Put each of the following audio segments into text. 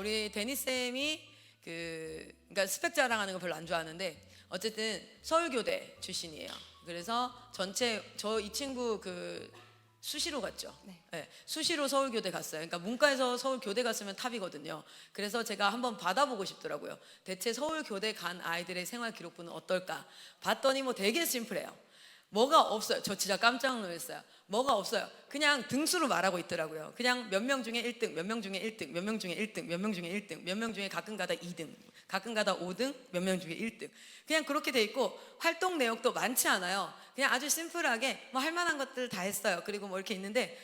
우리 데니 쌤이 그러니까 스펙 자랑하는 거 별로 안 좋아하는데 어쨌든 서울교대 출신이에요. 그래서 전체 저 이 친구 수시로 갔죠. 네. 네, 수시로 서울교대 갔어요. 그러니까 문과에서 서울교대 갔으면 탑이거든요. 그래서 제가 한번 받아보고 싶더라고요. 대체 서울교대 간 아이들의 생활 기록부는 어떨까? 봤더니 뭐 되게 심플해요. 뭐가 없어요. 저 진짜 깜짝 놀랐어요. 뭐가 없어요. 그냥 등수로 말하고 있더라고요. 그냥 몇 명 중에 1등, 몇 명 중에 1등, 몇 명 중에 1등, 몇 명 중에 1등, 몇 명 중에 가끔가다 2등, 가끔가다 5등, 몇 명 중에 1등. 그냥 그렇게 돼 있고 활동 내역도 많지 않아요. 그냥 아주 심플하게 뭐 할 만한 것들 다 했어요. 그리고 뭐 이렇게 있는데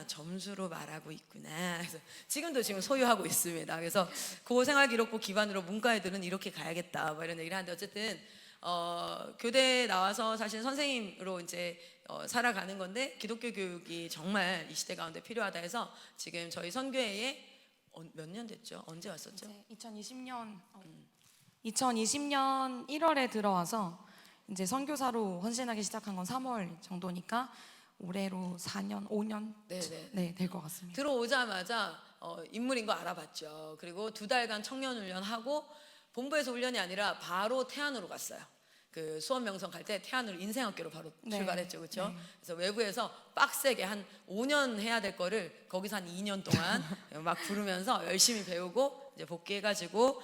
점수로 말하고 있구나. 그래서 지금도 지금 소유하고 있습니다. 그래서 그 생활기록부 기반으로 문과 애들은 이렇게 가야겠다 뭐 이런 얘기를 하는데 어쨌든 교대 나와서 사실 선생님으로 이제 살아가는 건데 기독교 교육이 정말 이 시대 가운데 필요하다 해서 지금 저희 선교회에 몇 년 됐죠? 언제 왔었죠? 2020년 1월에 들어와서 이제 선교사로 헌신하기 시작한 건 3월 정도니까 올해로 4년, 5년 네, 될 것 같습니다. 들어오자마자 인물인 거 알아봤죠. 그리고 2달간 청년 훈련하고 본부에서 훈련이 아니라 바로 태안으로 갔어요. 그 수원 명성 갈 때 태안으로 인생학교로 바로 출발했죠. 그렇죠? 네. 그래서 외부에서 빡세게 한 5년 해야 될 거를 거기서 한 2년 동안 막 부르면서 열심히 배우고 이제 복귀해가지고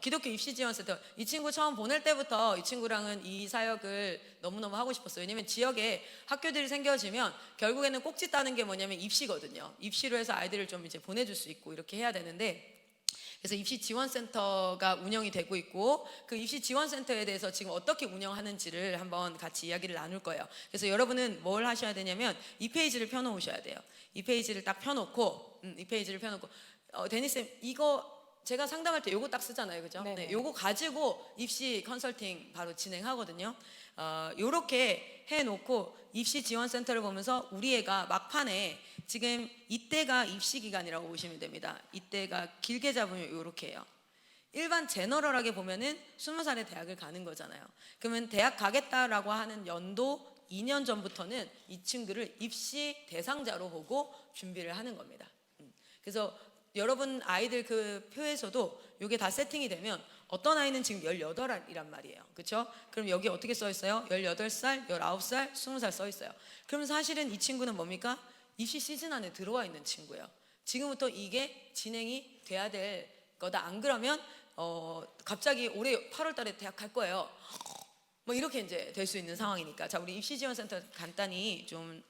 기독교 입시지원센터 이 친구 처음 보낼 때부터 이 친구랑은 이 사역을 너무너무 하고 싶었어요. 왜냐면 지역에 학교들이 생겨지면 결국에는 꼭지 따는 게 뭐냐면 입시거든요. 입시로 해서 아이들을 좀 이제 보내줄 수 있고 이렇게 해야 되는데 그래서 입시지원센터가 운영이 되고 있고 그 입시지원센터에 대해서 지금 어떻게 운영하는지를 한번 같이 이야기를 나눌 거예요. 그래서 여러분은 뭘 하셔야 되냐면 이 페이지를 펴놓으셔야 돼요. 이 페이지를 딱 펴놓고 이 페이지를 펴놓고 데니쌤 이거 제가 상담할 때 요거 딱 쓰잖아요. 그죠? 네, 요거 가지고 입시 컨설팅 바로 진행하거든요. 요렇게 해놓고 입시지원센터를 보면서 우리 애가 막판에 지금 이때가 입시 기간이라고 보시면 됩니다. 이때가 길게 잡으면 요렇게 해요. 일반 제너럴하게 보면은 20살에 대학을 가는 거잖아요. 그러면 대학 가겠다라고 하는 연도 2년 전부터는 이 친구를 입시 대상자로 보고 준비를 하는 겁니다. 그래서 여러분 아이들 그 표에서도 이게 다 세팅이 되면 어떤 아이는 지금 18이란 말이에요. 그렇죠? 그럼 여기 어떻게 써 있어요? 18살, 19살, 20살 써 있어요. 그럼 사실은 이 친구는 뭡니까? 입시 시즌 안에 들어와 있는 친구예요. 지금부터 이게 진행이 돼야 될 거다. 안 그러면 갑자기 올해 8월 달에 대학 갈 거예요. 뭐 이렇게 이제 될 수 있는 상황이니까. 자, 우리 입시지원센터 간단히 좀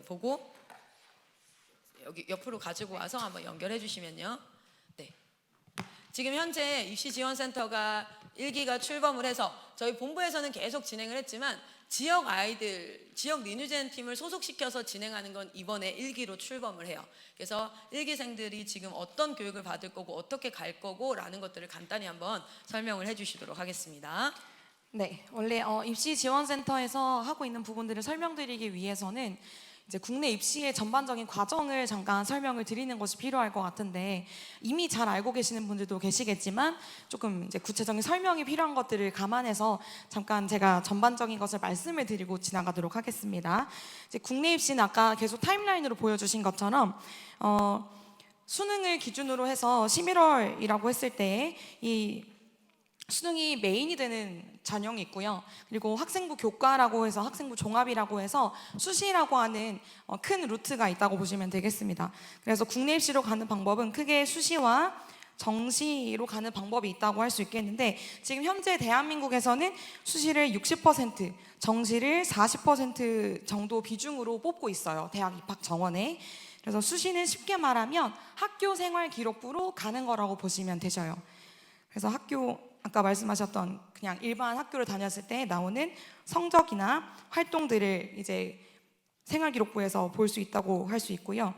보고 여기 옆으로 가지고 와서 한번 연결해 주시면요. 네. 지금 현재 입시지원센터가 1기가 출범을 해서 저희 본부에서는 계속 진행을 했지만 지역 아이들, 지역 리뉴젠 팀을 소속시켜서 진행하는 건 이번에 1기로 출범을 해요. 그래서 1기생들이 지금 어떤 교육을 받을 거고 어떻게 갈 거고 라는 것들을 간단히 한번 설명을 해 주시도록 하겠습니다. 네, 원래 입시지원센터에서 하고 있는 부분들을 설명드리기 위해서는 이제 국내 입시의 전반적인 과정을 잠깐 설명을 드리는 것이 필요할 것 같은데 이미 잘 알고 계시는 분들도 계시겠지만 조금 이제 구체적인 설명이 필요한 것들을 감안해서 잠깐 제가 전반적인 것을 말씀을 드리고 지나가도록 하겠습니다. 이제 국내 입시는 아까 계속 타임라인으로 보여주신 것처럼 수능을 기준으로 해서 11월이라고 했을 때 이 수능이 메인이 되는 전형이 있고요. 그리고 학생부 교과라고 해서 학생부 종합이라고 해서 수시라고 하는 큰 루트가 있다고 보시면 되겠습니다. 그래서 국내 입시로 가는 방법은 크게 수시와 정시로 가는 방법이 있다고 할 수 있겠는데 지금 현재 대한민국에서는 수시를 60%, 정시를 40% 정도 비중으로 뽑고 있어요. 대학 입학 정원에. 그래서 수시는 쉽게 말하면 학교 생활 기록부로 가는 거라고 보시면 되셔요. 그래서 아까 말씀하셨던 그냥 일반 학교를 다녔을 때 나오는 성적이나 활동들을 이제 생활기록부에서 볼 수 있다고 할 수 있고요.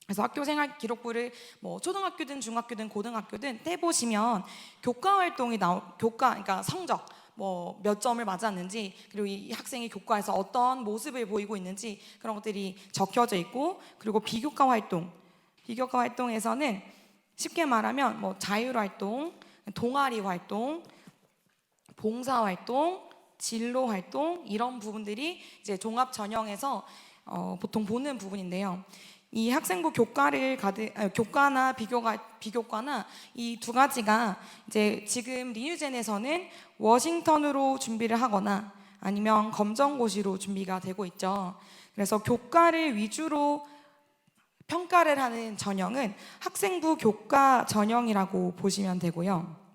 그래서 학교 생활기록부를 뭐 초등학교든 중학교든 고등학교든 떼보시면 교과 활동이 그러니까 성적 뭐 몇 점을 맞았는지 그리고 이 학생이 교과에서 어떤 모습을 보이고 있는지 그런 것들이 적혀져 있고 그리고 비교과 활동에서는 쉽게 말하면 뭐 자율활동 동아리 활동, 봉사 활동, 진로 활동 이런 부분들이 이제 종합 전형에서 보통 보는 부분인데요. 이 학생부 교과나 비교과나 이 두 가지가 이제 지금 리뉴젠에서는 워싱턴으로 준비를 하거나 아니면 검정고시로 준비가 되고 있죠. 그래서 교과를 위주로 평가를 하는 전형은 학생부 교과 전형이라고 보시면 되고요.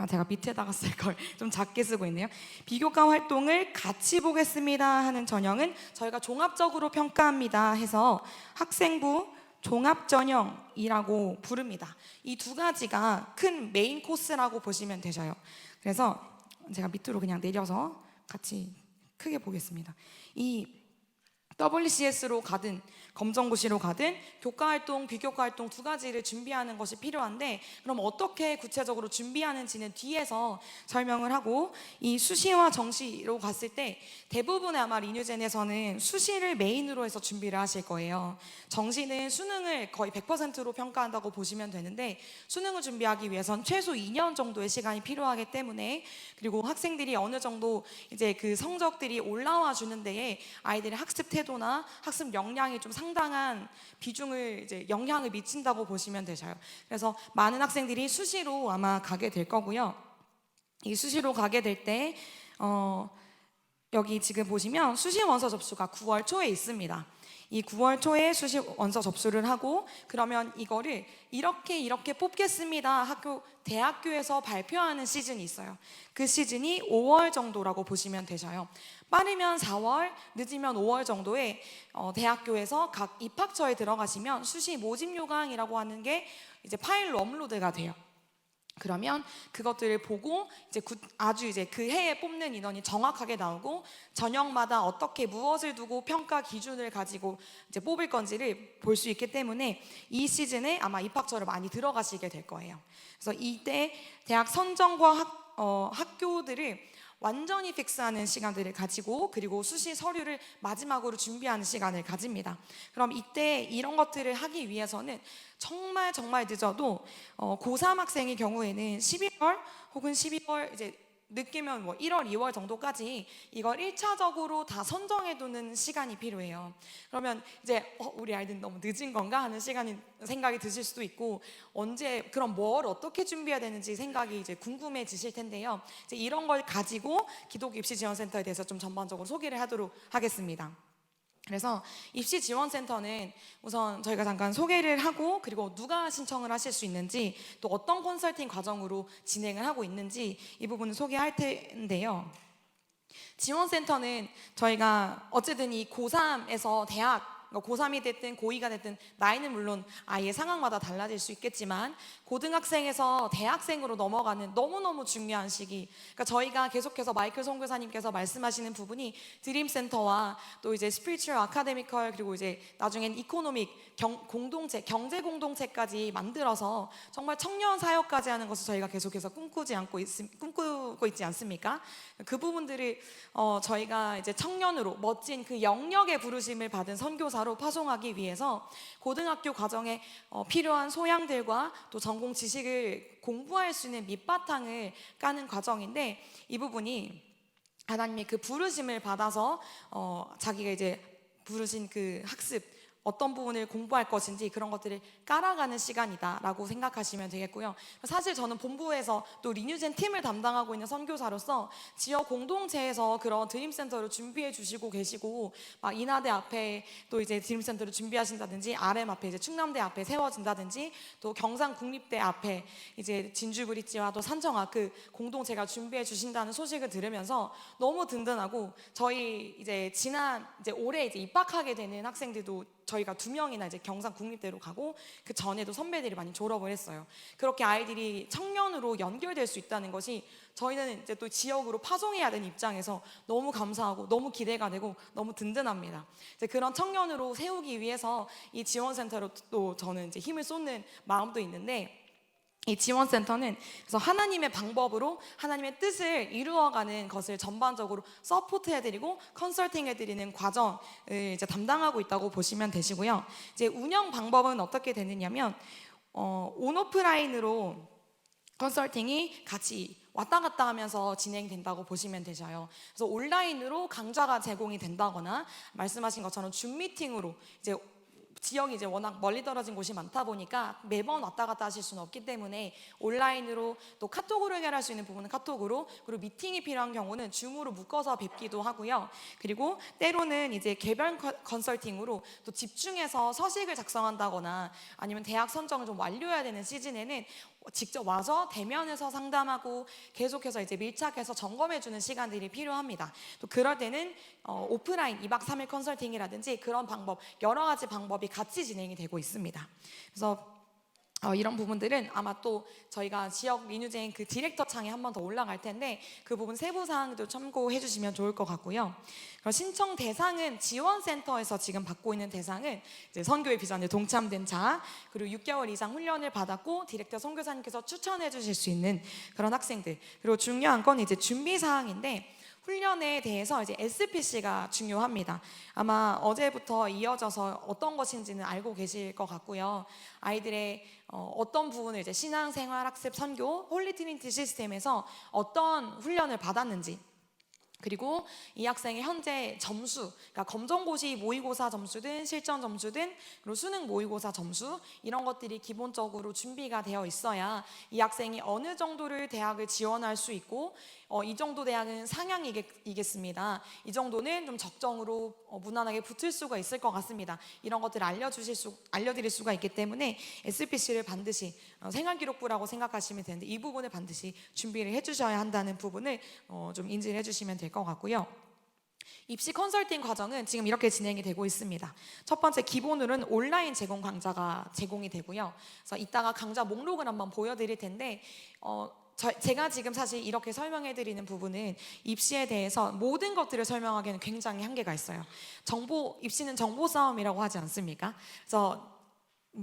제가 밑에다가 쓸 걸 좀 작게 쓰고 있네요. 비교과 활동을 같이 보겠습니다 하는 전형은 저희가 종합적으로 평가합니다 해서 학생부 종합 전형이라고 부릅니다. 이 두 가지가 큰 메인 코스라고 보시면 되셔요. 그래서 제가 밑으로 그냥 내려서 같이 크게 보겠습니다. 이 WCS로 가든 검정고시로 가든 교과활동, 비교과활동 두 가지를 준비하는 것이 필요한데 그럼 어떻게 구체적으로 준비하는지는 뒤에서 설명을 하고 이 수시와 정시로 갔을 때 대부분의 아마 리뉴젠에서는 수시를 메인으로 해서 준비를 하실 거예요. 정시는 수능을 거의 100%로 평가한다고 보시면 되는데 수능을 준비하기 위해선 최소 2년 정도의 시간이 필요하기 때문에 그리고 학생들이 어느 정도 이제 그 성적들이 올라와 주는 데에 아이들의 학습 태도나 학습 역량이 좀 상당한 비중을 이제 영향을 미친다고 보시면 되셔요. 그래서 많은 학생들이 수시로 아마 가게 될 거고요. 이 수시로 가게 될 때 여기 지금 보시면 수시 원서 접수가 9월 초에 있습니다. 이 9월 초에 수시 원서 접수를 하고 그러면 이거를 이렇게 뽑겠습니다. 대학교에서 발표하는 시즌이 있어요. 그 시즌이 5월 정도라고 보시면 되셔요. 빠르면 4월, 늦으면 5월 정도에 대학교에서 각 입학처에 들어가시면 수시 모집 요강이라고 하는 게 이제 파일로 업로드가 돼요. 그러면 그것들을 보고 아주 그 해에 뽑는 인원이 정확하게 나오고 전형마다 어떻게 무엇을 두고 평가 기준을 가지고 이제 뽑을 건지를 볼 수 있기 때문에 이 시즌에 아마 입학처를 많이 들어가시게 될 거예요. 그래서 이때 대학 선정과 학교들을 완전히 픽스하는 시간들을 가지고 그리고 수시 서류를 마지막으로 준비하는 시간을 가집니다. 그럼 이때 이런 것들을 하기 위해서는 정말 늦어도 고3 학생의 경우에는 11월 혹은 12월 이제 늦게면 1월, 2월 정도까지 이걸 1차적으로 다 선정해두는 시간이 필요해요. 그러면 이제 우리 아이들은 너무 늦은 건가 하는 생각이 드실 수도 있고 그럼 뭘 어떻게 준비해야 되는지 생각이 이제 궁금해지실 텐데요. 이제 이런 걸 가지고 기독 입시 지원센터에 대해서 좀 전반적으로 소개를 하도록 하겠습니다. 그래서 입시지원센터는 우선 저희가 잠깐 소개를 하고 그리고 누가 신청을 하실 수 있는지 또 어떤 컨설팅 과정으로 진행을 하고 있는지 이 부분을 소개할 텐데요. 지원센터는 저희가 어쨌든 이 고3에서 대학 고3이 됐든 고2가 됐든 나이는 물론 아이의 상황마다 달라질 수 있겠지만 고등학생에서 대학생으로 넘어가는 너무너무 중요한 시기. 그러니까 저희가 계속해서 마이클 선교사님께서 말씀하시는 부분이 드림센터와 또 이제 스피리추얼 아카데미컬 그리고 이제 나중엔 이코노믹 공동체, 경제 공동체까지 만들어서 정말 청년 사역까지 하는 것을 저희가 계속해서 꿈꾸고 있지 않습니까? 그 부분들을 저희가 이제 청년으로 멋진 그 영역의 부르심을 받은 선교사로 파송하기 위해서 고등학교 과정에 필요한 소양들과 또 전공 지식을 공부할 수 있는 밑바탕을 까는 과정인데 이 부분이 하나님의 그 부르심을 받아서 자기가 이제 부르신 그 학습 어떤 부분을 공부할 것인지 그런 것들을 깔아가는 시간이다라고 생각하시면 되겠고요. 사실 저는 본부에서 또 리뉴젠 팀을 담당하고 있는 선교사로서 지역 공동체에서 그런 드림센터를 준비해 주시고 계시고 막 인하대 앞에 또 이제 드림센터를 준비하신다든지 RM 앞에 이제 충남대 앞에 세워진다든지 또 경상국립대 앞에 이제 진주브릿지와 또 산정아 그 공동체가 준비해 주신다는 소식을 들으면서 너무 든든하고 저희 이제 올해 이제 입학하게 되는 학생들도 저희가 2명이나 이제 경상국립대로 가고 그 전에도 선배들이 많이 졸업을 했어요. 그렇게 아이들이 청년으로 연결될 수 있다는 것이 저희는 이제 또 지역으로 파송해야 되는 입장에서 너무 감사하고 너무 기대가 되고 너무 든든합니다. 이제 그런 청년으로 세우기 위해서 이 지원센터로 또 저는 이제 힘을 쏟는 마음도 있는데 이 지원센터는 그래서 하나님의 방법으로 하나님의 뜻을 이루어가는 것을 전반적으로 서포트해드리고 컨설팅해드리는 과정을 이제 담당하고 있다고 보시면 되시고요. 이제 운영 방법은 어떻게 되느냐면 온오프라인으로 컨설팅이 같이 왔다 갔다 하면서 진행된다고 보시면 되셔요. 그래서 온라인으로 강좌가 제공이 된다거나 말씀하신 것처럼 줌 미팅으로 이제 지역이 이제 워낙 멀리 떨어진 곳이 많다 보니까 매번 왔다 갔다 하실 수는 없기 때문에 온라인으로 또 카톡으로 해결할 수 있는 부분은 카톡으로, 그리고 미팅이 필요한 경우는 줌으로 묶어서 뵙기도 하고요. 그리고 때로는 이제 개별 컨설팅으로 또 집중해서 서식을 작성한다거나 아니면 대학 선정을 좀 완료해야 되는 시즌에는 직접 와서 대면에서 상담하고 계속해서 이제 밀착해서 점검해주는 시간들이 필요합니다. 또 그럴 때는 오프라인 2박 3일 컨설팅이라든지 그런 방법, 여러 가지 방법이 같이 진행이 되고 있습니다. 그래서 이런 부분들은 아마 또 저희가 지역 리뉴제인 그 디렉터 창에 한 번 더 올라갈 텐데 그 부분 세부 사항도 참고해 주시면 좋을 것 같고요. 그리고 신청 대상은 지원센터에서 지금 받고 있는 대상은 이제 선교의 비전에 동참된 자, 그리고 6개월 이상 훈련을 받았고 디렉터 선교사님께서 추천해 주실 수 있는 그런 학생들, 그리고 중요한 건 이제 준비 사항인데 훈련에 대해서 이제 SPC가 중요합니다. 아마 어제부터 이어져서 어떤 것인지는 알고 계실 것 같고요. 아이들의 어떤 부분을 이제 신앙생활 학습 선교 홀리 트리니티 시스템에서 어떤 훈련을 받았는지, 그리고 이 학생의 현재 점수, 그러니까 검정고시 모의고사 점수든 실전 점수든 그리고 수능 모의고사 점수, 이런 것들이 기본적으로 준비가 되어 있어야 이 학생이 어느 정도를 대학을 지원할 수 있고 이 정도 대학은 상향이겠습니다. 이 정도는 좀 적정으로 무난하게 붙을 수가 있을 것 같습니다. 이런 것들을 알려드릴 수가 있기 때문에 SPC를 반드시 생활기록부라고 생각하시면 되는데 이 부분을 반드시 준비를 해주셔야 한다는 부분을 좀 인지를 해주시면 될 것 같고요. 입시 컨설팅 과정은 지금 이렇게 진행이 되고 있습니다. 첫 번째 기본으로는 온라인 제공 강좌가 제공이 되고요. 그래서 이따가 강좌 목록을 한번 보여드릴 텐데 제가 지금 사실 이렇게 설명해드리는 부분은 입시에 대해서 모든 것들을 설명하기에는 굉장히 한계가 있어요. 입시는 정보 싸움이라고 하지 않습니까? 그래서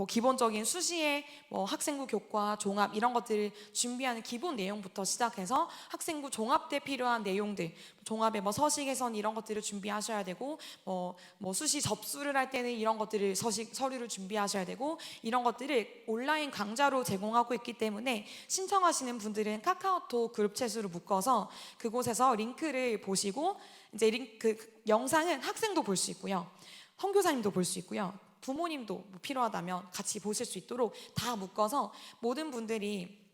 기본적인 수시에 학생부 교과, 종합 이런 것들을 준비하는 기본 내용부터 시작해서 학생부 종합 때 필요한 내용들, 종합에 서식 개선 이런 것들을 준비하셔야 되고 수시 접수를 할 때는 이런 것들을 서류를 준비하셔야 되고 이런 것들을 온라인 강좌로 제공하고 있기 때문에 신청하시는 분들은 카카오톡 그룹 채소로 묶어서 그곳에서 링크를 보시고 이제 그 영상은 학생도 볼 수 있고요, 선교사님도 볼 수 있고요, 부모님도 필요하다면 같이 보실 수 있도록 다 묶어서 모든 분들이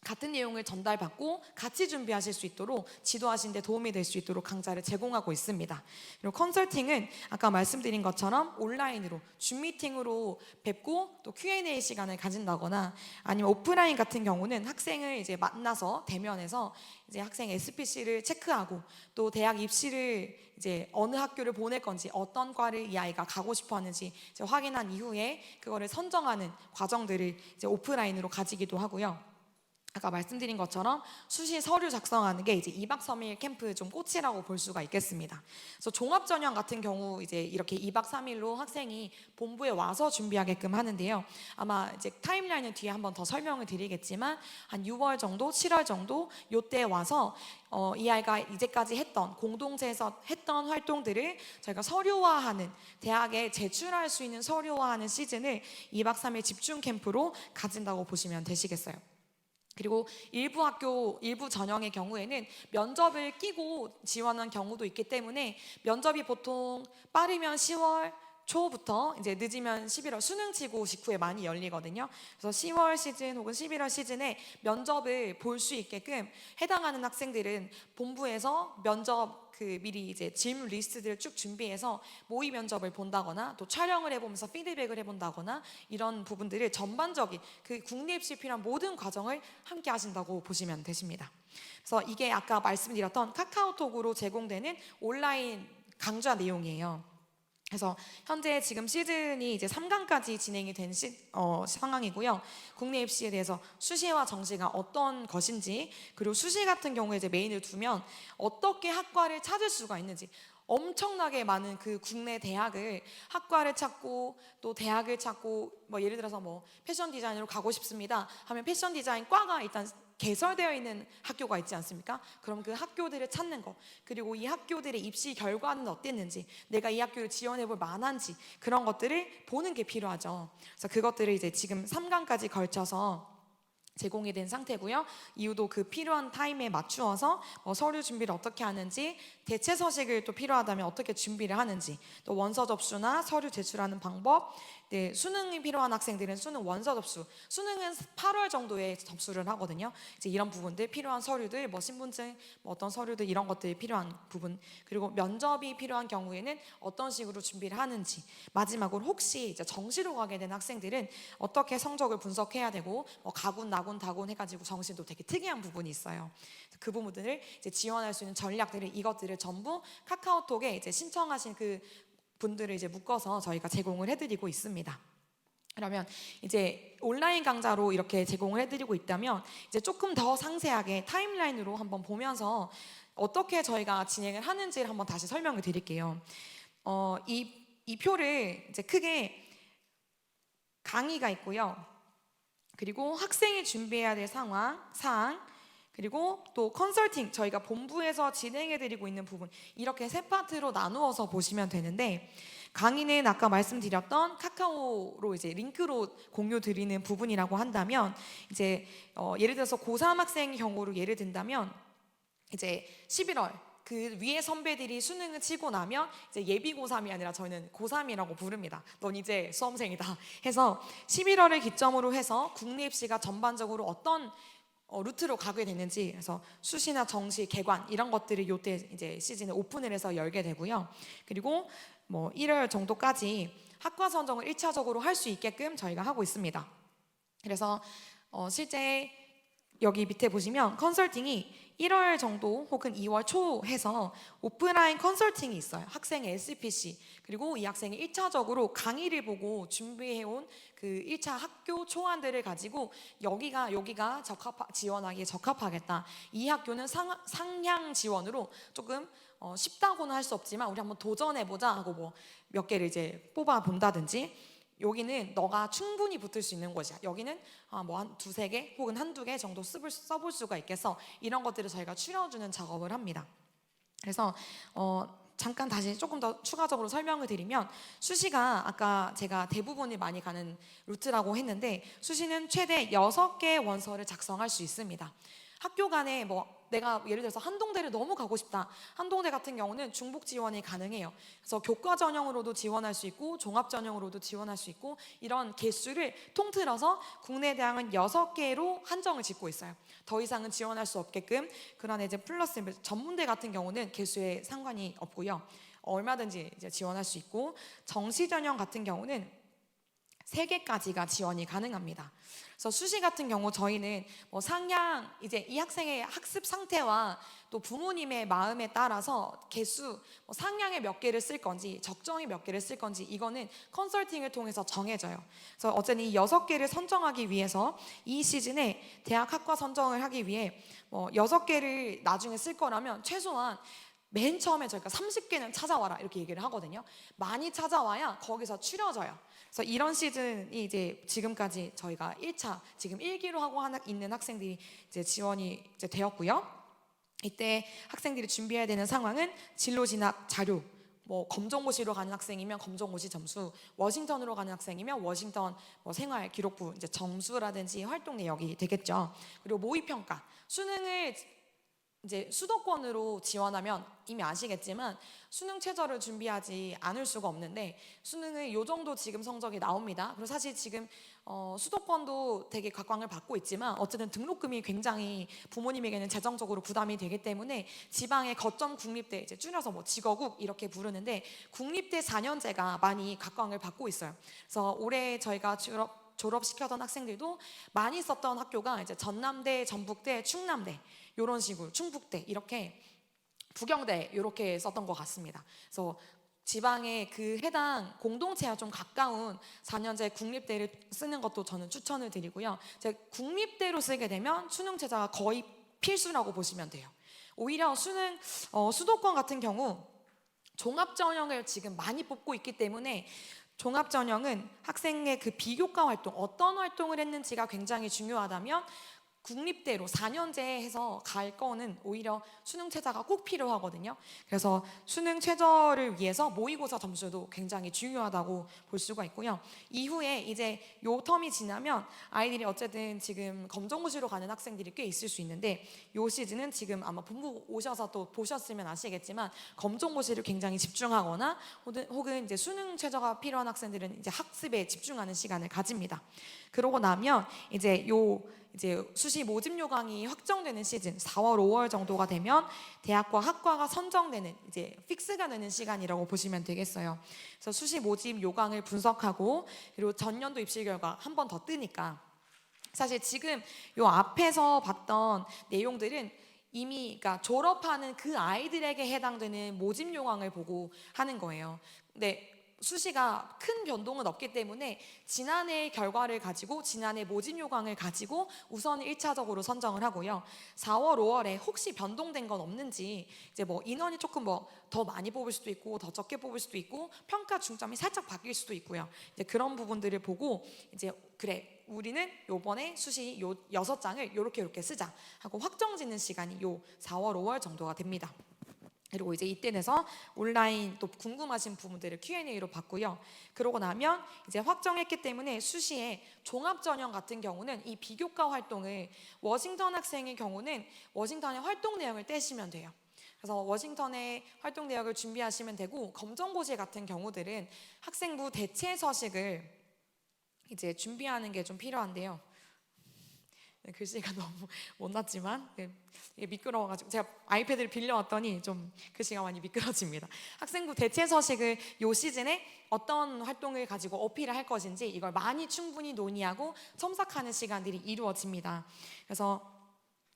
같은 내용을 전달받고 같이 준비하실 수 있도록 지도하시는 데 도움이 될 수 있도록 강좌를 제공하고 있습니다. 그리고 컨설팅은 아까 말씀드린 것처럼 온라인으로 줌 미팅으로 뵙고 또 Q&A 시간을 가진다거나 아니면 오프라인 같은 경우는 학생을 이제 만나서 대면해서 이제 학생 SPC를 체크하고 또 대학 입시를 이제 어느 학교를 보낼 건지 어떤 과를 이 아이가 가고 싶어 하는지 이제 확인한 이후에 그거를 선정하는 과정들을 이제 오프라인으로 가지기도 하고요. 아까 말씀드린 것처럼 수시 서류 작성하는 게 이제 2박 3일 캠프 좀 꽃이라고 볼 수가 있겠습니다. 그래서 종합 전형 같은 경우 이제 이렇게 2박 3일로 학생이 본부에 와서 준비하게끔 하는데요. 아마 이제 타임라인은 뒤에 한번 더 설명을 드리겠지만 한 6월 정도, 7월 정도 요때 와서 이 아이가 이제까지 했던 공동체에서 했던 활동들을 저희가 서류화하는, 대학에 제출할 수 있는 서류화하는 시즌을 2박 3일 집중 캠프로 가진다고 보시면 되시겠어요. 그리고 일부 전형의 경우에는 면접을 끼고 지원한 경우도 있기 때문에 면접이 보통 빠르면 10월 초부터 이제 늦으면 11월 수능 치고 직후에 많이 열리거든요. 그래서 10월 시즌 혹은 11월 시즌에 면접을 볼 수 있게끔 해당하는 학생들은 본부에서 면접 미리 이제 질문 리스트들을 쭉 준비해서 모의 면접을 본다거나 또 촬영을 해보면서 피드백을 해본다거나 이런 부분들을 전반적인 그 국내 입시에 필요한 모든 과정을 함께 하신다고 보시면 되십니다. 그래서 이게 아까 말씀드렸던 카카오톡으로 제공되는 온라인 강좌 내용이에요. 그래서 현재 지금 시즌이 이제 3강까지 진행이 된 상황이고요. 국내 입시에 대해서 수시와 정시가 어떤 것인지, 그리고 수시 같은 경우에 이제 메인을 두면 어떻게 학과를 찾을 수가 있는지, 엄청나게 많은 그 국내 대학을 학과를 찾고 또 대학을 찾고 예를 들어서 패션 디자인으로 가고 싶습니다 하면 패션 디자인 과가 일단 개설되어 있는 학교가 있지 않습니까? 그럼 그 학교들을 찾는 거, 그리고 이 학교들의 입시 결과는 어땠는지, 내가 이 학교를 지원해 볼 만한지 그런 것들을 보는 게 필요하죠. 그래서 그것들을 이제 지금 3강까지 걸쳐서 제공이 된 상태고요. 이후도 그 필요한 타임에 맞추어서 서류 준비를 어떻게 하는지, 대체 서식을 또 필요하다면 어떻게 준비를 하는지, 또 원서 접수나 서류 제출하는 방법, 네, 수능이 필요한 학생들은 수능 원서 접수, 수능은 8월 정도에 접수를 하거든요. 이제 이런 부분들, 필요한 서류들, 뭐 신분증, 뭐 어떤 서류들 이런 것들이 필요한 부분, 그리고 면접이 필요한 경우에는 어떤 식으로 준비를 하는지, 마지막으로 혹시 이제 정시로 가게 된 학생들은 어떻게 성적을 분석해야 되고, 뭐 가군, 나군, 다군 해가지고 정시도 되게 특이한 부분이 있어요. 그 부분들을 이제 지원할 수 있는 전략들을, 이것들을 전부 카카오톡에 이제 신청하신 그 분들을 이제 묶어서 저희가 제공을 해드리고 있습니다. 그러면 이제 온라인 강좌로 이렇게 제공을 해드리고 있다면 이제 조금 더 상세하게 타임라인으로 한번 보면서 어떻게 저희가 진행을 하는지를 한번 다시 설명을 드릴게요. 이 표를 이제 크게 강의가 있고요. 그리고 학생이 준비해야 될 사항, 그리고 또 컨설팅, 저희가 본부에서 진행해드리고 있는 부분, 이렇게 세 파트로 나누어서 보시면 되는데, 강의는 아까 말씀드렸던 카카오로 이제 링크로 공유 드리는 부분이라고 한다면, 이제 예를 들어서 고3 학생 경우로 예를 든다면, 이제 11월 그 위에 선배들이 수능을 치고 나면 이제 예비 고3이 아니라 저희는 고3이라고 부릅니다. 넌 이제 수험생이다 해서 11월을 기점으로 해서 국내 입시가 전반적으로 어떤 루트로 가게 되는지, 그래서 수시나 정시, 개관 이런 것들이 요때 이제 시즌에 오픈을 해서 열게 되고요. 그리고 뭐 1월 정도까지 학과 선정을 1차적으로 할 수 있게끔 저희가 하고 있습니다. 그래서 실제 여기 밑에 보시면 컨설팅이 1월 정도 혹은 2월 초 해서 오프라인 컨설팅이 있어요. 학생의 SPC, 그리고 이 학생이 1차적으로 강의를 보고 준비해온 그 1차 학교 초안들을 가지고 여기가 지원하기에 적합하겠다. 이 학교는 상향 지원으로 조금 쉽다고는 할 수 없지만 우리 한번 도전해보자 하고 뭐 몇 개를 이제 뽑아 본다든지, 여기는 너가 충분히 붙을 수 있는 곳이야. 여기는 뭐 한 두세 개 혹은 한두 개 정도 써볼 수가 있겠어. 이런 것들을 저희가 추려주는 작업을 합니다. 그래서 잠깐 다시 조금 더 추가적으로 설명을 드리면, 수시가 아까 제가 대부분이 많이 가는 루트라고 했는데, 수시는 최대 6개 원서를 작성할 수 있습니다. 학교 간에 뭐 내가 예를 들어서 한동대를 너무 가고 싶다. 한동대 같은 경우는 중복 지원이 가능해요. 그래서 교과 전형으로도 지원할 수 있고 종합 전형으로도 지원할 수 있고, 이런 개수를 통틀어서 국내 대학은 6개로 한정을 짓고 있어요. 더 이상은 지원할 수 없게끔. 그러나 이제 플러스 전문대 같은 경우는 개수에 상관이 없고요. 얼마든지 이제 지원할 수 있고, 정시 전형 같은 경우는 3개까지가 지원이 가능합니다. 그래서 수시 같은 경우 저희는 뭐 상향, 이제 이 학생의 학습 상태와 또 부모님의 마음에 따라서 개수, 뭐 상향에 몇 개를 쓸 건지 적정에 몇 개를 쓸 건지, 이거는 컨설팅을 통해서 정해져요. 그래서 어쨌든 이 6개를 선정하기 위해서 이 시즌에 대학 학과 선정을 하기 위해 뭐 6개를 나중에 쓸 거라면 최소한 맨 처음에 저희가 30개는 찾아와라 이렇게 얘기를 하거든요. 많이 찾아와야 거기서 추려져요. 그래서 이런 시즌이 이제 지금까지 저희가 1차 지금 1기로 하고 있는 학생들이 이제 지원이 이제 되었고요. 이때 학생들이 준비해야 되는 상황은 진로 진학 자료, 뭐 검정고시로 가는 학생이면 검정고시 점수, 워싱턴으로 가는 학생이면 워싱턴 뭐 생활 기록부 이제 점수라든지 활동 내역이 되겠죠. 그리고 모의 평가, 수능을 이제 수도권으로 지원하면 이미 아시겠지만 수능 최저를 준비하지 않을 수가 없는데, 수능은 요 정도 지금 성적이 나옵니다. 그리고 사실 지금 수도권도 되게 각광을 받고 있지만 어쨌든 등록금이 굉장히 부모님에게는 재정적으로 부담이 되기 때문에 지방의 거점 국립대, 이제 줄여서 뭐 직어국 이렇게 부르는데, 국립대 4년제가 많이 각광을 받고 있어요. 그래서 올해 저희가 졸업시켰던 학생들도 많이 썼던 학교가 이제 전남대, 전북대, 충남대 이런 식으로, 충북대 이렇게, 부경대 이렇게 썼던 것 같습니다. 그래서 지방의 그 해당 공동체와 좀 가까운 4년제 국립대를 쓰는 것도 저는 추천을 드리고요. 이제 국립대로 쓰게 되면 수능 최저가 거의 필수라고 보시면 돼요. 오히려 수도권 같은 경우 종합 전형을 지금 많이 뽑고 있기 때문에, 종합 전형은 학생의 그 비교과 활동, 어떤 활동을 했는지가 굉장히 중요하다면 국립대로 4년제 해서 갈 거는 오히려 수능 최저가 꼭 필요하거든요. 그래서 수능 최저를 위해서 모의고사 점수도 굉장히 중요하다고 볼 수가 있고요. 이후에 이제 요 텀이 지나면 아이들이 어쨌든 지금 검정고시로 가는 학생들이 꽤 있을 수 있는데, 요 시즌은 지금 아마 본부 오셔서 또 보셨으면 아시겠지만 검정고시를 굉장히 집중하거나 혹은 이제 수능 최저가 필요한 학생들은 이제 학습에 집중하는 시간을 가집니다. 그러고 나면 이제 수시 모집 요강이 확정되는 시즌 4월, 5월 정도가 되면 대학과 학과가 선정되는 이제 픽스가 되는 시간이라고 보시면 되겠어요. 그래서 수시 모집 요강을 분석하고 그리고 전년도 입시 결과 한 번 더 뜨니까 사실 지금 요 앞에서 봤던 내용들은 이미 그러니까 졸업하는 그 아이들에게 해당되는 모집 요강을 보고 하는 거예요. 근데 수시가 큰 변동은 없기 때문에 지난해 결과를 가지고 지난해 모집 요강을 가지고 우선 1차적으로 선정을 하고요. 4월, 5월에 혹시 변동된 건 없는지 이제 뭐 인원이 조금 뭐 더 많이 뽑을 수도 있고 더 적게 뽑을 수도 있고 평가 중점이 살짝 바뀔 수도 있고요. 이제 그런 부분들을 보고 이제 그래 우리는 요번에 수시 요 6장을 요렇게 쓰자 하고 확정짓는 시간이 요 4월, 5월 정도가 됩니다. 그리고 이제 이때 돼서 온라인 또 궁금하신 부분들을 Q&A로 받고요. 그러고 나면 이제 확정했기 때문에 수시에 종합전형 같은 경우는 이 비교과 활동을 워싱턴 학생의 경우는 워싱턴의 활동 내용을 떼시면 돼요. 그래서 워싱턴의 활동 내역을 준비하시면 되고, 검정고시 같은 경우들은 학생부 대체 서식을 이제 준비하는 게 좀 필요한데요. 글씨가 너무 못났지만 이게 미끄러워가지고 제가 아이패드를 빌려왔더니 좀 글씨가 많이 미끄러집니다. 학생부 대체 서식을 요 시즌에 어떤 활동을 가지고 어필을 할 것인지 이걸 많이 충분히 논의하고 첨삭하는 시간들이 이루어집니다. 그래서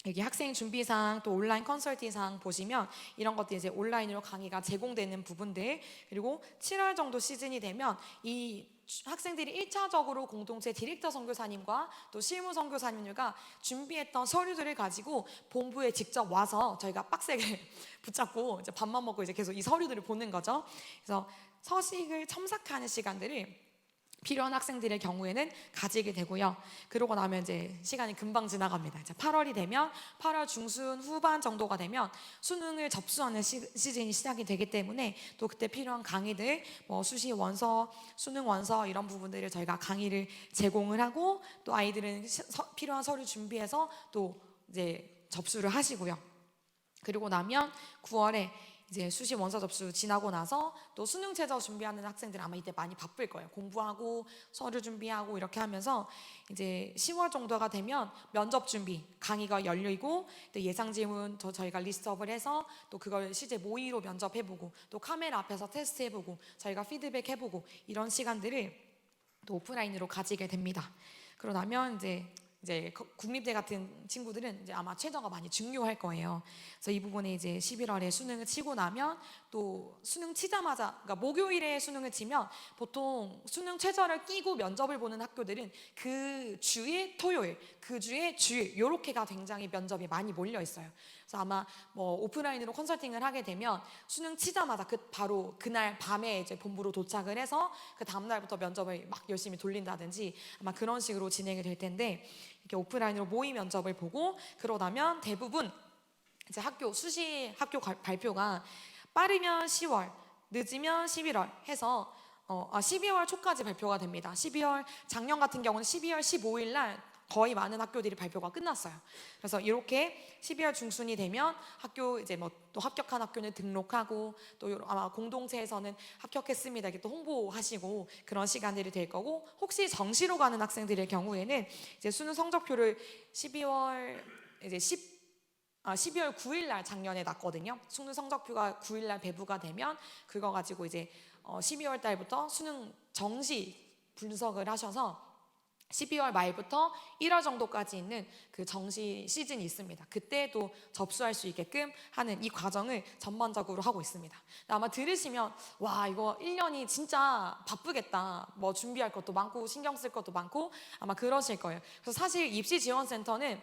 여기 학생 준비사항 또 온라인 컨설팅사항 보시면 이런 것들이 이제 온라인으로 강의가 제공되는 부분들, 그리고 7월 정도 시즌이 되면 이 학생들이 1차적으로 공동체 디렉터 선교사님과 또 실무 선교사님들과 준비했던 서류들을 가지고 본부에 직접 와서 저희가 빡세게 붙잡고 이제 밥만 먹고 이제 계속 이 서류들을 보는 거죠. 그래서 서식을 첨삭하는 시간들을 필요한 학생들의 경우에는 가지게 되고요. 그러고 나면 이제 시간이 금방 지나갑니다. 이제 8월이 되면 8월 중순 후반 정도가 되면 수능을 접수하는 시즌이 시작이 되기 때문에 또 그때 필요한 강의들, 뭐 수시 원서, 수능 원서 이런 부분들을 저희가 강의를 제공을 하고 또 아이들은 필요한 서류 준비해서 또 이제 접수를 하시고요. 그리고 나면 9월에 이제 수시 원서 접수 지나고 나서 또 수능 최저 준비하는 학생들 아마 이때 많이 바쁠 거예요. 공부하고 서류 준비하고 이렇게 하면서 이제 10월 정도가 되면 면접 준비 강의가 열리고 또 예상 질문 저희가 리스트업을 해서 또 그걸 실제 모의로 면접해보고 또 카메라 앞에서 테스트해보고 저희가 피드백 해보고 이런 시간들을 또 오프라인으로 가지게 됩니다. 그러고 나면 이제 국립대 같은 친구들은 이제 아마 최저가 많이 중요할 거예요. 그래서 이 부분에 이제 11월에 수능을 치고 나면 또 수능 치자마자, 그러니까 목요일에 수능을 치면 보통 수능 최저를 끼고 면접을 보는 학교들은 그 주의 토요일, 그 주의 주일 요렇게가 굉장히 면접이 많이 몰려 있어요. 그래서 아마 뭐 오프라인으로 컨설팅을 하게 되면 수능 치자마자 바로 그날 밤에 이제 본부로 도착을 해서 그 다음 날부터 면접을 막 열심히 돌린다든지 아마 그런 식으로 진행이 될 텐데, 이렇게 오프라인으로 모의 면접을 보고 그러고 나면 대부분 이제 수시 학교 발표가 빠르면 10월, 늦으면 11월 해서 12월 초까지 발표가 됩니다. 작년 같은 경우는 12월 15일 날 거의 많은 학교들이 발표가 끝났어요. 그래서 이렇게 12월 중순이 되면 학교 이제 뭐 또 합격한 학교는 등록하고 또 아마 공동체에서는 합격했습니다 이렇게 또 홍보하시고 그런 시간들이 될 거고, 혹시 정시로 가는 학생들의 경우에는 이제 수능 성적표를 12월 9일 날 작년에 났거든요. 수능 성적표가 9일 날 배부가 되면 그거 가지고 이제 12월 달부터 수능 정시 분석을 하셔서 12월 말부터 1월 정도까지 있는 그 정시 시즌이 있습니다. 그때도 접수할 수 있게끔 하는 이 과정을 전반적으로 하고 있습니다. 아마 들으시면 와 이거 1년이 진짜 바쁘겠다, 뭐 준비할 것도 많고 신경 쓸 것도 많고 아마 그러실 거예요. 그래서 사실 입시지원센터는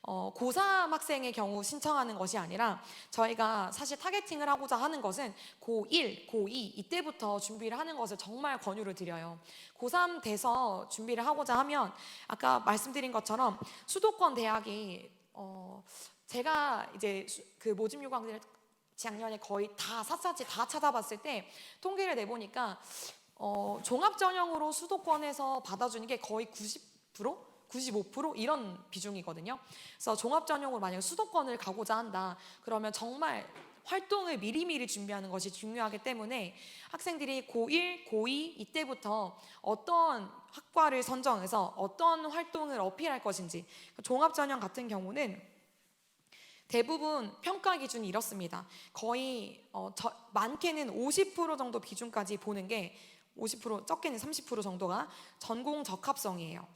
고3 학생의 경우 신청하는 것이 아니라 저희가 사실 타겟팅을 하고자 하는 것은 고1, 고2 이때부터 준비를 하는 것을 정말 권유를 드려요. 고3 돼서 준비를 하고자 하면 아까 말씀드린 것처럼 수도권 대학이 제가 이제 그 모집 요강들을 작년에 거의 다 샅샅이 다 찾아봤을 때 통계를 내보니까 종합 전형으로 수도권에서 받아주는 게 거의 90%? 95% 이런 비중이거든요. 그래서 종합 전형으로 만약 수도권을 가고자 한다. 그러면 정말 활동을 미리미리 준비하는 것이 중요하기 때문에 학생들이 고1, 고2 이때부터 어떤 학과를 선정해서 어떤 활동을 어필할 것인지 종합 전형 같은 경우는 대부분 평가 기준이 이렇습니다. 거의 많게는 50% 정도 비중까지 보는 게 50%, 적게는 30% 정도가 전공 적합성이에요.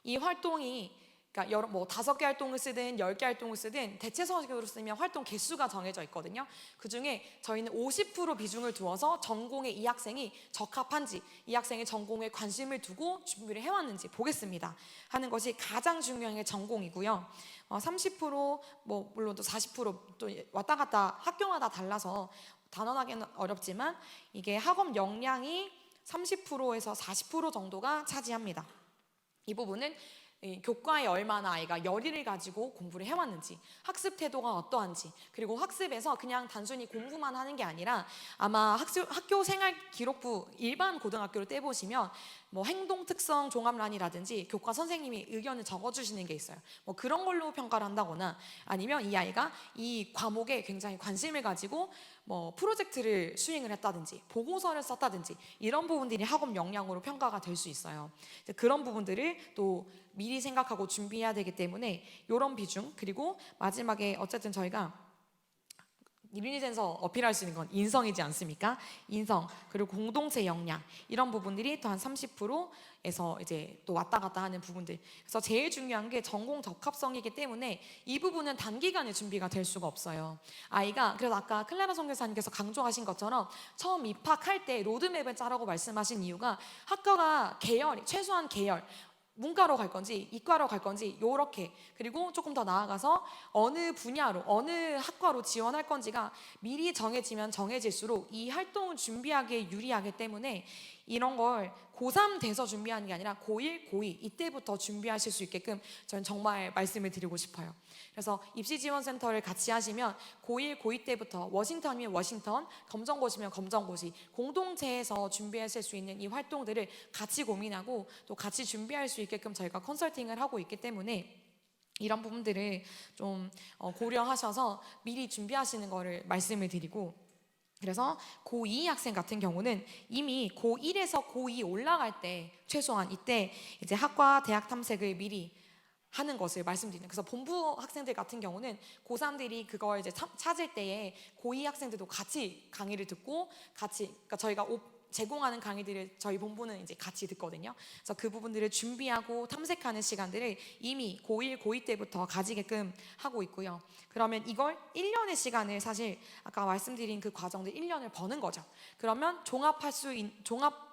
이 활동이 그러니까 뭐 5개 활동을 쓰든 10개 활동을 쓰든 대체적으로 쓰면 활동 개수가 정해져 있거든요. 그중에 저희는 50% 비중을 두어서 전공에 이 학생이 적합한지 이 학생의 전공에 관심을 두고 준비를 해왔는지 보겠습니다 하는 것이 가장 중요한 게 전공이고요. 30%뭐 물론 또 40%또 왔다 갔다 학교마다 달라서 단언하기는 어렵지만 이게 학업 역량이 30%에서 40% 정도가 차지합니다. 이 부분은 교과에 얼마나 아이가 열의를 가지고 공부를 해왔는지, 학습 태도가 어떠한지, 그리고 학습에서 그냥 단순히 공부만 하는 게 아니라 아마 학교 생활 기록부 일반 고등학교를 떼보시면 뭐 행동 특성 종합란이라든지 교과 선생님이 의견을 적어주시는 게 있어요. 뭐 그런 걸로 평가를 한다거나 아니면 이 아이가 이 과목에 굉장히 관심을 가지고 뭐 프로젝트를 수행을 했다든지 보고서를 썼다든지 이런 부분들이 학업 역량으로 평가가 될 수 있어요. 그런 부분들을 또 미리 생각하고 준비해야 되기 때문에 이런 비중, 그리고 마지막에 어쨌든 저희가 유니센서 어필할 수 있는 건 인성이지 않습니까? 인성, 그리고 공동체 역량 이런 부분들이 또 한 30%에서 이제 또 왔다 갔다 하는 부분들. 그래서 제일 중요한 게 전공 적합성이기 때문에 이 부분은 단기간에 준비가 될 수가 없어요. 아이가 그래서 아까 클라라 선교사님께서 강조하신 것처럼 처음 입학할 때 로드맵을 짜라고 말씀하신 이유가 학과가 계열이 최소한 계열 문과로 갈 건지 이과로 갈 건지 요렇게, 그리고 조금 더 나아가서 어느 분야로 어느 학과로 지원할 건지가 미리 정해지면 정해질수록 이 활동을 준비하기에 유리하기 때문에 이런 걸 고3 돼서 준비하는 게 아니라 고1, 고2 이때부터 준비하실 수 있게끔 저는 정말 말씀을 드리고 싶어요. 그래서 입시지원센터를 같이 하시면 고1, 고2 때부터 워싱턴이면 워싱턴, 검정고시면 검정고시 공동체에서 준비하실 수 있는 이 활동들을 같이 고민하고 또 같이 준비할 수 있게끔 저희가 컨설팅을 하고 있기 때문에 이런 부분들을 좀 고려하셔서 미리 준비하시는 거를 말씀을 드리고, 그래서 고2 학생 같은 경우는 이미 고1에서 고2 올라갈 때 최소한 이때 이제 학과 대학 탐색을 미리 하는 것을 말씀드리는. 그래서 본부 학생들 같은 경우는 고3들이 그걸 이제 찾을 때에 고2 학생들도 같이 강의를 듣고 같이, 그러니까 저희가 제공하는 강의들을 저희 본부는 이제 같이 듣거든요. 그래서 그 부분들을 준비하고 탐색하는 시간들을 이미 고1, 고2 때부터 가지게끔 하고 있고요. 그러면 이걸 1년의 시간을 사실 아까 말씀드린 그 과정들 1년을 버는 거죠. 그러면 종합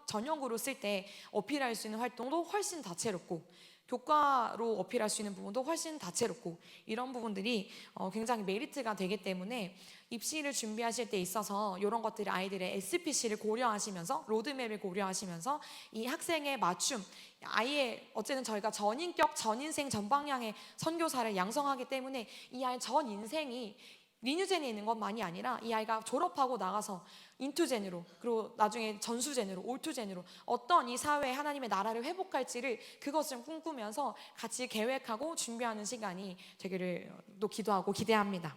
전형으로 쓸 때 어필할 수 있는 활동도 훨씬 다채롭고 교과로 어필할 수 있는 부분도 훨씬 다채롭고 이런 부분들이 굉장히 메리트가 되기 때문에 입시를 준비하실 때 있어서 이런 것들을 아이들의 SPC를 고려하시면서 로드맵을 고려하시면서 이 학생의 맞춤, 아이의 어쨌든 저희가 전인격, 전인생, 전방향의 선교사를 양성하기 때문에 이 아이의 전 인생이 리뉴젠에 있는 것만이 아니라 이 아이가 졸업하고 나가서 인투젠으로, 그리고 나중에 전수젠으로, 올투젠으로 어떤 이 사회에 하나님의 나라를 회복할지를 그것을 꿈꾸면서 같이 계획하고 준비하는 시간이 되기를 또 기도하고 기대합니다.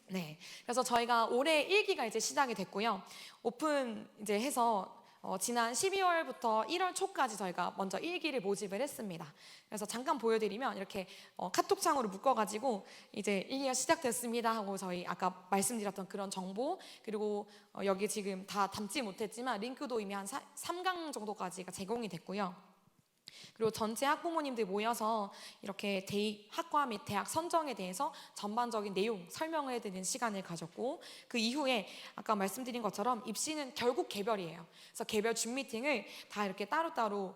네, 그래서 저희가 올해 1기가 이제 시작이 됐고요. 오픈 이제 해서 지난 12월부터 1월 초까지 저희가 먼저 1기를 모집을 했습니다. 그래서 잠깐 보여드리면 이렇게 카톡창으로 묶어가지고 이제 1기가 시작됐습니다 하고 저희 아까 말씀드렸던 그런 정보, 그리고 여기 지금 다 담지 못했지만 링크도 이미 한 3강 정도까지가 제공이 됐고요. 그리고 전체 학부모님들 모여서 이렇게 학과 및 대학 선정에 대해서 전반적인 내용 설명을 해드리는 시간을 가졌고, 그 이후에 아까 말씀드린 것처럼 입시는 결국 개별이에요. 그래서 개별 줌 미팅을 다 이렇게 따로따로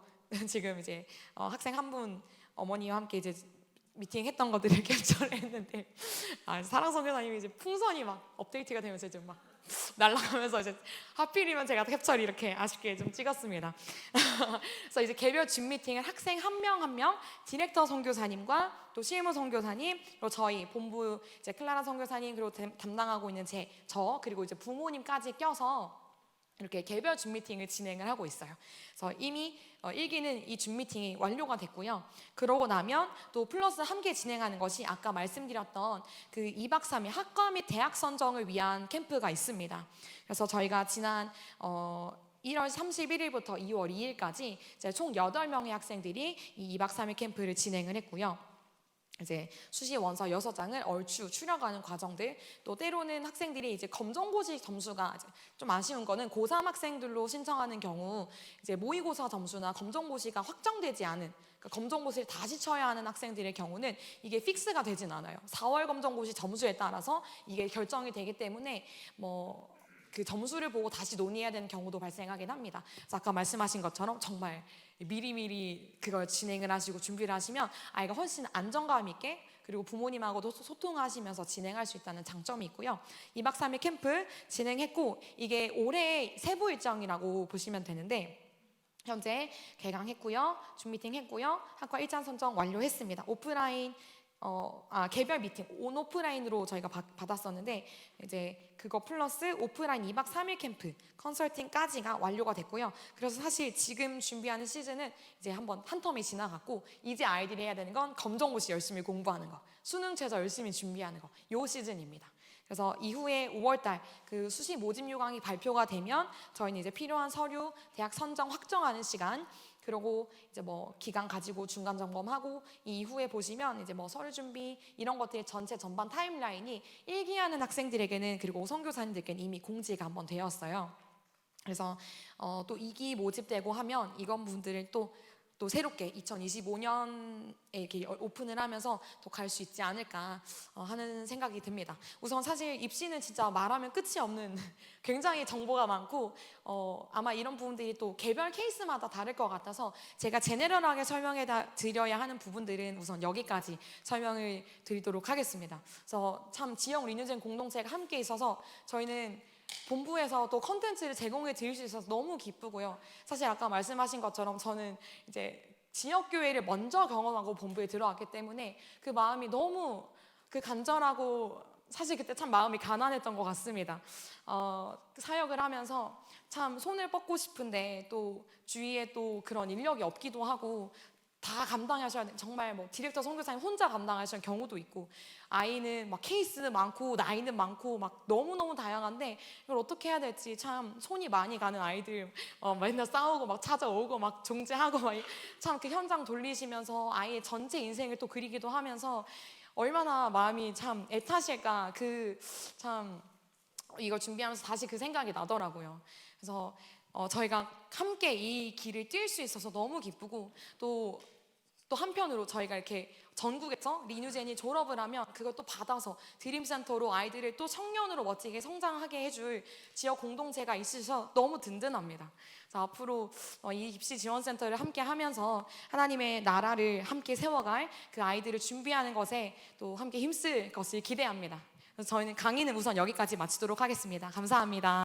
지금 이제 학생 한 분 어머니와 함께 이제 미팅 했던 것들을 캡처를 했는데 사랑 선교사님이 이제 풍선이 막 업데이트가 되면서 이제 막 날아가면서 이제 하필이면 제가 캡처를 이렇게 아쉽게 좀 찍었습니다. 그래서 이제 개별 줌 미팅을 학생 한 명 한 명, 디렉터 선교사님과 또 실무 선교사님, 그리고 저희 본부 이제 클라라 선교사님, 그리고 담당하고 있는 저 그리고 이제 부모님까지 껴서 이렇게 개별 줌 미팅을 진행을 하고 있어요. 그래서 이미 1기는 이 줌 미팅이 완료가 됐고요. 그러고 나면 또 플러스 함께 진행하는 것이 아까 말씀드렸던 그 2박 3일 학과 및 대학 선정을 위한 캠프가 있습니다. 그래서 저희가 지난 1월 31일부터 2월 2일까지 총 8명의 학생들이 이 2박 3일 캠프를 진행을 했고요. 이제 수시 원서 6장을 얼추 추려가는 과정들, 또 때로는 학생들이 이제 검정고시 점수가 이제 좀 아쉬운 거는 고3 학생들로 신청하는 경우 이제 모의고사 점수나 검정고시가 확정되지 않은, 그러니까 검정고시를 다시 쳐야 하는 학생들의 경우는 이게 픽스가 되진 않아요. 4월 검정고시 점수에 따라서 이게 결정이 되기 때문에 그 점수를 보고 다시 논의해야 되는 경우도 발생하긴 합니다. 그래서 아까 말씀하신 것처럼 정말 미리미리 그걸 진행을 하시고 준비를 하시면 아이가 훨씬 안정감 있게, 그리고 부모님하고도 소통하시면서 진행할 수 있다는 장점이 있고요. 2박 3일 캠프 진행했고, 이게 올해의 세부 일정이라고 보시면 되는데, 현재 개강했고요, 줌 미팅 했고요, 학과 일장 선정 완료했습니다. 오프라인 개별 미팅 온 오프라인으로 저희가 받았었는데, 이제 그거 플러스 오프라인 2박 3일 캠프 컨설팅까지가 완료가 됐고요. 그래서 사실 지금 준비하는 시즌은 이제 한 텀이 지나갔고, 이제 아이들이 해야 되는 건 검정고시 열심히 공부하는 거, 수능 최저 열심히 준비하는 거, 요 시즌입니다. 그래서 이후에 5월달 그 수시 모집 요강이 발표가 되면 저희는 이제 필요한 서류, 대학 선정 확정하는 시간, 그리고 이제 기간 가지고 중간 점검하고, 이 이후에 보시면 이제 서류 준비 이런 것들의 전체 전반 타임라인이 1기하는 학생들에게는, 그리고 선교사님들께는 이미 공지가 한번 되었어요. 그래서 또 2기 모집되고 하면 이건 분들을 또 새롭게 2025년에 이렇게 오픈을 하면서 또 갈 수 있지 않을까 하는 생각이 듭니다. 우선 사실 입시는 진짜 말하면 끝이 없는 굉장히 정보가 많고, 아마 이런 부분들이 또 개별 케이스마다 다를 것 같아서 제가 제네럴하게 설명해 드려야 하는 부분들은 우선 여기까지 설명을 드리도록 하겠습니다. 그래서 참 지역 리뉴젠 공동체가 함께 있어서 저희는 본부에서 또 컨텐츠를 제공해 드릴 수 있어서 너무 기쁘고요. 사실 아까 말씀하신 것처럼 저는 이제 지역교회를 먼저 경험하고 본부에 들어왔기 때문에 그 마음이 너무 간절하고, 사실 그때 참 마음이 가난했던 것 같습니다. 사역을 하면서 참 손을 뻗고 싶은데 또 주위에 또 그런 인력이 없기도 하고, 다 감당하셔야 돼. 정말 디렉터 선교사님 혼자 감당하시는 경우도 있고, 아이는 막 케이스 많고 나이는 많고 막 너무너무 다양한데 이걸 어떻게 해야 될지 참 손이 많이 가는 아이들 맨날 싸우고 막 찾아오고 막 중재하고 막 참 그 현장 돌리시면서 아이의 전체 인생을 또 그리기도 하면서 얼마나 마음이 참 애타실까, 참 이걸 준비하면서 다시 그 생각이 나더라고요. 그래서 저희가 함께 이 길을 뛸 수 있어서 너무 기쁘고, 또 한편으로 저희가 이렇게 전국에서 리뉴젠이 졸업을 하면 그걸 또 받아서 드림센터로 아이들을 또 청년으로 멋지게 성장하게 해줄 지역 공동체가 있으셔서 너무 든든합니다. 그래서 앞으로 이 입시 지원센터를 함께 하면서 하나님의 나라를 함께 세워갈 그 아이들을 준비하는 것에 또 함께 힘쓸 것을 기대합니다. 그래서 저희는 강의는 우선 여기까지 마치도록 하겠습니다. 감사합니다.